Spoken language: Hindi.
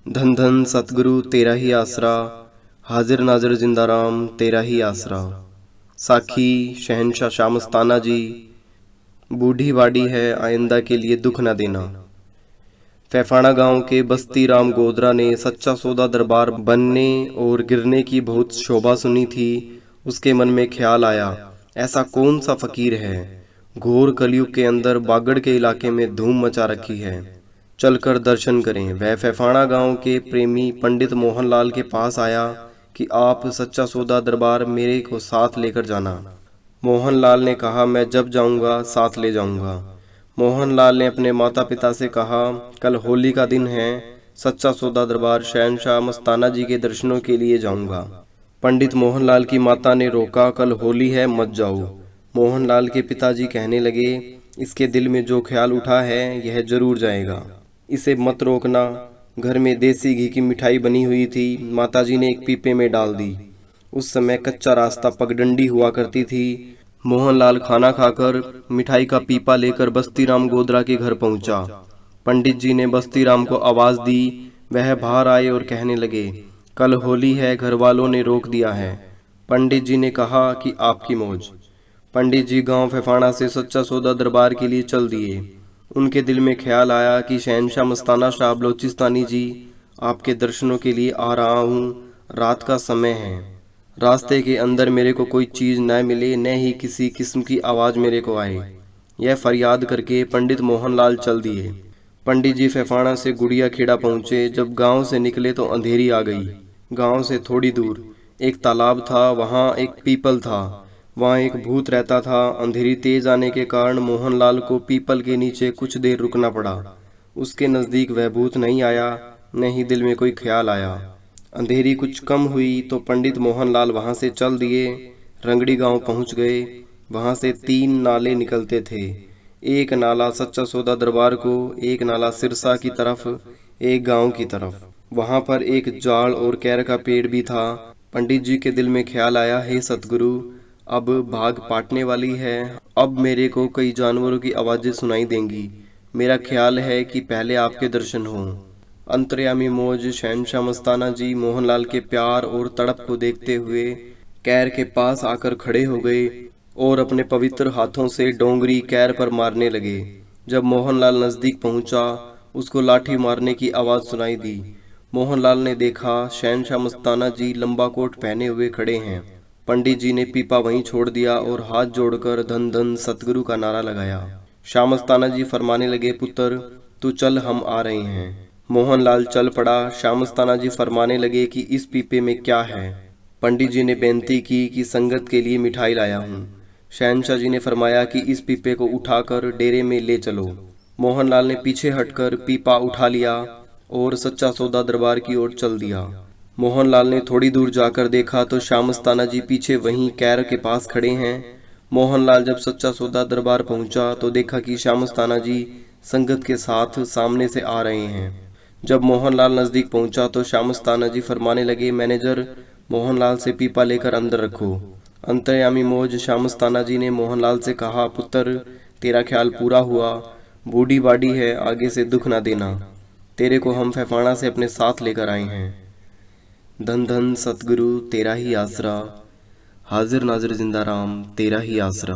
धन धन सतगुरु तेरा ही आसरा, हाजिर नाजिर जिंदा राम तेरा ही आसरा। साखी शहनशाह शाह मस्ताना जी। बूढ़ी बाड़ी है आइंदा के लिए दुख न देना। फैफाना गांव के बस्ती राम गोदरा ने सच्चा सौदा दरबार बनने और गिरने की बहुत शोभा सुनी थी। उसके मन में ख्याल आया, ऐसा कौन सा फकीर है घोर कलयुग के अंदर बागड़ के इलाके में धूम मचा रखी है, चलकर दर्शन करें। वह फैफाना गांव के प्रेमी पंडित मोहनलाल के पास आया कि आप सच्चा सौदा दरबार मेरे को साथ लेकर जाना। मोहनलाल ने कहा, मैं जब जाऊंगा साथ ले जाऊंगा। मोहनलाल ने अपने माता पिता से कहा, कल होली का दिन है, सच्चा सौदा दरबार शहनशाह मस्ताना जी के दर्शनों के लिए जाऊंगा। पंडित मोहनलाल की माता ने रोका, कल होली है मत जाओ। मोहनलाल के पिताजी कहने लगे, इसके दिल में जो ख्याल उठा है यह जरूर जाएगा, इसे मत रोकना। घर में देसी घी की मिठाई बनी हुई थी, माताजी ने एक पीपे में डाल दी। उस समय कच्चा रास्ता पगडंडी हुआ करती थी। मोहनलाल खाना खाकर मिठाई का पीपा लेकर बस्ती राम गोदरा के घर पहुंचा। पंडित जी ने बस्ती राम को आवाज दी। वह बाहर आए और कहने लगे, कल होली है, घर वालों ने रोक दिया है। पंडित जी ने कहा कि आपकी मौज। पंडित जी गांव फैफाना से सच्चा सौदा दरबार के लिए चल दिए। उनके दिल में ख्याल आया कि शहनशाह मस्ताना शाह बलोचिस्तानी जी, आपके दर्शनों के लिए आ रहा हूँ। रात का समय है, रास्ते के अंदर मेरे को कोई चीज़ न मिले, न ही किसी किस्म की आवाज़ मेरे को आए। यह फरियाद करके पंडित मोहनलाल चल दिए। पंडित जी फैफाना से गुड़िया खेड़ा पहुँचे। जब गांव से निकले तो अंधेरी आ गई। गांव से थोड़ी दूर एक तालाब था, वहाँ एक पीपल था, वहाँ एक भूत रहता था। अंधेरी तेज आने के कारण मोहनलाल को पीपल के नीचे कुछ देर रुकना पड़ा। उसके नज़दीक वह भूत नहीं आया, न ही दिल में कोई ख्याल आया। अंधेरी कुछ कम हुई तो पंडित मोहनलाल वहाँ से चल दिए। रंगड़ी गांव पहुँच गए। वहाँ से 3 नाले निकलते थे। एक नाला सच्चा सौदा दरबार को, एक नाला सिरसा की तरफ, एक गांव की तरफ। वहाँ पर एक जाड़ और कैर का पेड़ भी था। पंडित जी के दिल में ख्याल आया, हे सतगुरु, अब भाग पाटने वाली है। अब मेरे को कई जानवरों की आवाज़ें सुनाई देंगी। मेरा ख्याल है कि पहले आपके दर्शन हों। अंतर्यामी मौज शहनशाह मस्ताना जी मोहनलाल के प्यार और तड़प को देखते हुए कैर के पास आकर खड़े हो गए और अपने पवित्र हाथों से डोंगरी कैर पर मारने लगे। जब मोहनलाल नज़दीक पहुंचा, उसको लाठी मारने की आवाज़ सुनाई दी। मोहनलाल ने देखा, शहनशाह मस्ताना जी लंबा कोट पहने हुए खड़े हैं। पंडित जी ने पीपा वहीं छोड़ दिया और हाथ जोड़कर धन धन सतगुरु का नारा लगाया। शाह मस्ताना जी फरमाने लगे, पुत्र तू चल, हम आ रहे हैं। मोहनलाल चल पड़ा। शाह मस्ताना जी फरमाने लगे कि इस पीपे में क्या है। पंडित जी ने बेनती की कि संगत के लिए मिठाई लाया हूँ। शहनशाह जी ने फरमाया कि इस पीपे को उठाकर डेरे में ले चलो। मोहनलाल ने पीछे हटकर पीपा उठा लिया और सच्चा सौदा दरबार की ओर चल दिया। मोहनलाल ने थोड़ी दूर जाकर देखा तो शाह मस्ताना जी पीछे वहीं कैर के पास खड़े हैं। मोहनलाल जब सच्चा सौदा दरबार पहुंचा तो देखा कि शाह मस्ताना जी संगत के साथ सामने से आ रहे हैं। जब मोहनलाल नज़दीक पहुंचा तो शाह मस्ताना जी फरमाने लगे, मैनेजर मोहनलाल से पीपा लेकर अंदर रखो। अंतर्यामी मौज शाह मस्ताना जी ने मोहनलाल से कहा, पुत्र तेरा ख्याल पूरा हुआ। बूढ़ी बाड़ी है, आगे से दुख ना देना। तेरे को हम फैफाना से अपने साथ लेकर आए हैं। धन धन सतगुरु तेरा ही आसरा, हाजिर नाजिर जिंदा राम तेरा ही आसरा।